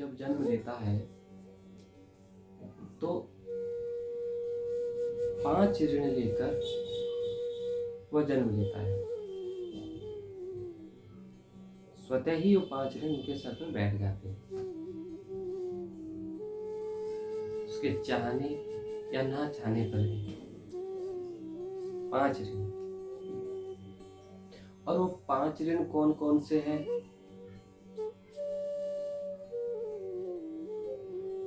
जब जन्म लेता है तो 5 ऋण लेकर वह जन्म लेता है। स्वतः ही वो 5 ऋण उनके सर पर बैठ जाते हैं, उसके चाहने या ना चाहने पर भी 5 ऋण। और वो 5 ऋण कौन कौन से हैं?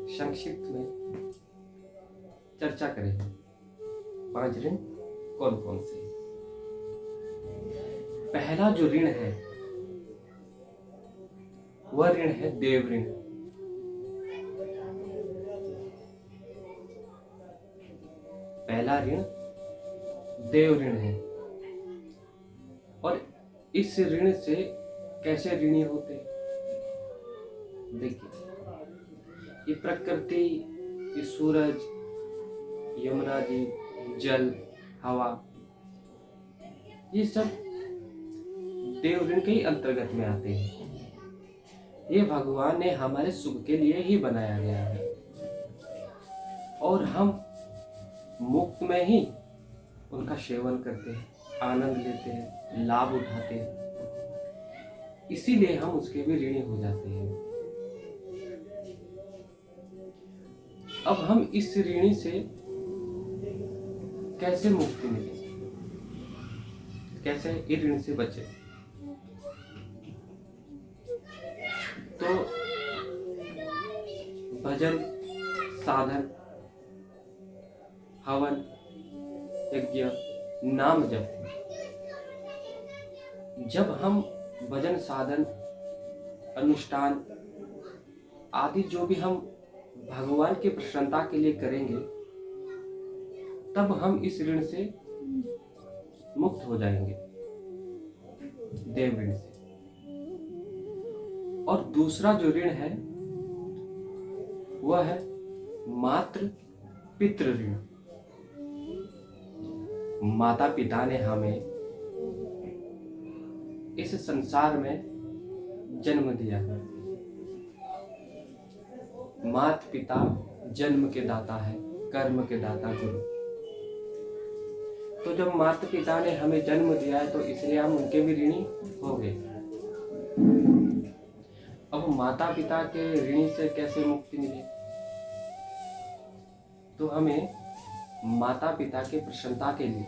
संक्षिप्त में चर्चा करेंगे। 5 ऋण कौन कौन से हैं। पहला जो ऋण है वह ऋण है देव ऋण। पहला ऋण देव ऋण है। और इस ऋण से कैसे ऋणी होते? देखिए, ये प्रकृति, ये सूरज, यमुना जी, जल, हवा, ये सब देव ऋण के ही अंतर्गत में आते हैं। ये भगवान ने हमारे सुख के लिए ही बनाया गया है और हम मुफ्त में ही उनका सेवन करते हैं, आनंद लेते हैं, लाभ उठाते हैं, इसीलिए हम उसके भी ऋणी हो जाते हैं। अब हम इस ऋणी से कैसे मुक्ति मिले, कैसे इस ऋण से बचे? तो भजन, साधन, हवन, यज्ञ, नाम जप। जब हम भजन, साधन, अनुष्ठान आदि जो भी हम भगवान की प्रसन्नता के लिए करेंगे, तब हम इस ऋण से मुक्त हो जाएंगे, देव ऋण से। और दूसरा जो ऋण है वह है मातृ पितृ ऋण। माता पिता ने हमें इस संसार में जन्म दिया है। माता पिता जन्म के दाता है, कर्म के दाता गुरु। तो जब माता पिता ने हमें जन्म दिया है तो इसलिए हम उनके भी ऋणी हो गए। अब माता पिता के ऋणी से कैसे मुक्ति मिले? तो हमें माता पिता के प्रसन्नता के लिए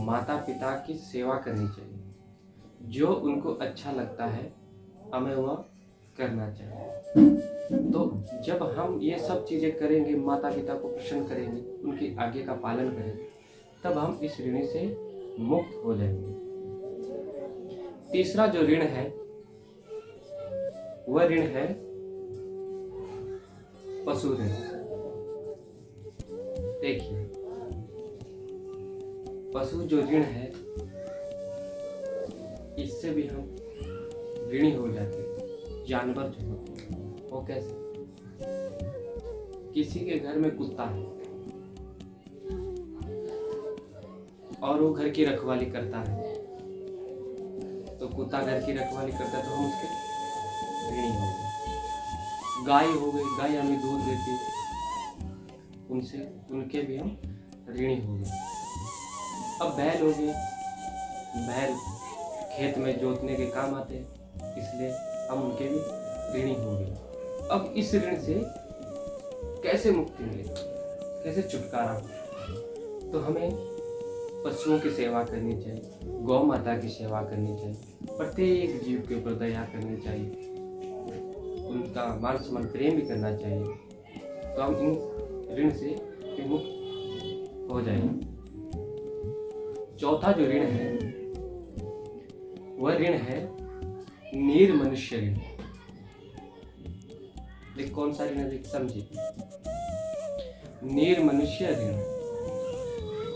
माता पिता की सेवा करनी चाहिए। जो उनको अच्छा लगता है हमें वह करना चाहिए। तो जब हम ये सब चीजें करेंगे, माता पिता को प्रसन्न करेंगे, उनकी आज्ञा का पालन करेंगे, तब हम इस ऋण से मुक्त हो जाएंगे। तीसरा जो ऋण है वह ऋण है पशु ऋण। देखिए, पशु जो ऋण है इससे भी हम ऋणी हो जाते हैं। जानवर जो होते हैं वो कैसे? किसी के घर में कुत्ता है और वो घर की रखवाली करता है, तो कुत्ता घर की रखवाली करता है तो हम उसके ऋणी हो गए। गाय हो गई, गाय हमें दूध देती है, उनसे उनके भी हम ऋणी हो गए। अब बैल हो गए, बैल खेत में जोतने के काम आते हैं, इसलिए हम उनके भी ऋणी हो गए। अब इस ऋण से कैसे मुक्ति मिले, कैसे छुटकारा हो? तो हमें पशुओं की सेवा करनी चाहिए, गौ माता की सेवा करनी चाहिए, प्रत्येक जीव के ऊपर दया करनी चाहिए, उनका मान सम्मान प्रेम भी करना चाहिए। तो हम इन ऋण से मुक्त हो जाएंगे। चौथा जो ऋण है वह ऋण है निर्मनुष्य ऋण। देख कौन सा ऋण है, समझिए। निर्मनुष्य ऋण,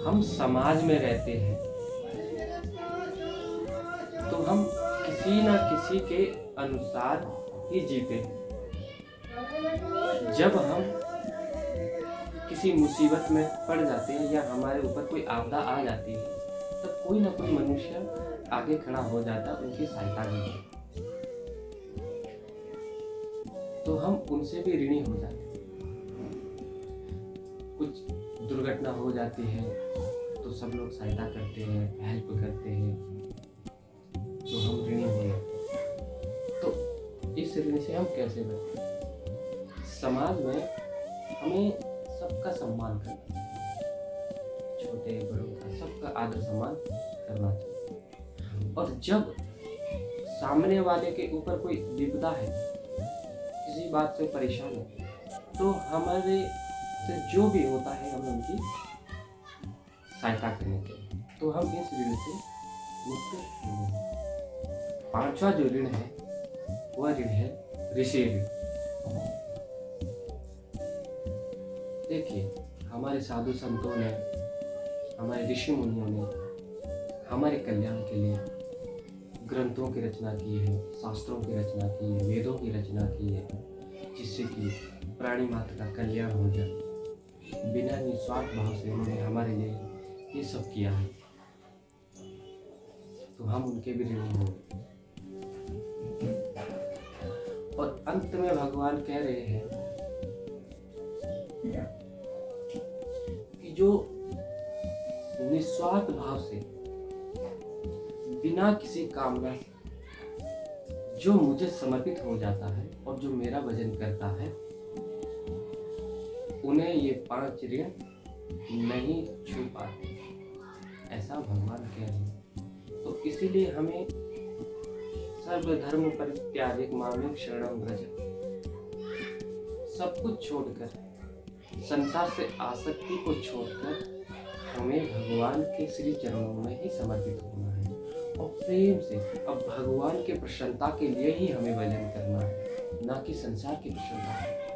हम समाज में रहते हैं तो हम किसी न किसी के अनुसार ही जीते हैं। जब हम किसी मुसीबत में पड़ जाते हैं या हमारे ऊपर कोई आपदा आ जाती है, तब कोई ना कोई मनुष्य आगे खड़ा हो जाता है उनकी सहायता के लिए। तो हम उनसे भी ऋणी हो जाते हैं। कुछ दुर्घटना हो जाती है तो सब लोग सहायता करते हैं, हेल्प करते हैं, तो हम ऋणी हो जाते हैं। तो इस ऋण से हम कैसे बचें? समाज में हमें सबका सम्मान करना चाहिए, छोटे बड़ों का सबका आदर सम्मान करना चाहिए। और जब सामने वाले के ऊपर कोई विपदा है, किसी बात से परेशान है, तो हमारे से जो भी होता है हमें उनकी सहायता करनी चाहिए, तो हम इस ऋण से मुक्त होंगे। पांचवा जो ऋण है वह ऋण है ऋषि ऋण। देखिए, हमारे साधु संतों ने, हमारे ऋषि मुनियों ने हमारे कल्याण के लिए ग्रंथों की रचना की है, शास्त्रों की रचना की है, वेदों की रचना की है, जिससे कि प्राणी मात्र का कल्याण हो जाए। बिना निस्वार्थ भाव से उन्होंने हमारे लिए ये सब किया है, तो हम उनके भी ऋणी होंगे। और अंत में भगवान कह रहे हैं कि जो निस्वार्थ भाव से, बिना किसी कामना से जो मुझे समर्पित हो जाता है और जो मेरा भजन करता है, उन्हें ये 5 ऋण नहीं छू पाते, ऐसा भगवान कह रहे हैं। तो इसीलिए हमें सर्वधर्म परित्याज्य मामें शरणं व्रज, सब कुछ छोड़कर, संसार से आसक्ति को छोड़कर हमें भगवान के श्री चरणों में ही समर्पित होना है और प्रेम से अब भगवान के प्रसन्नता के लिए ही हमें भजन करना है, ना कि संसार की प्रसन्नता।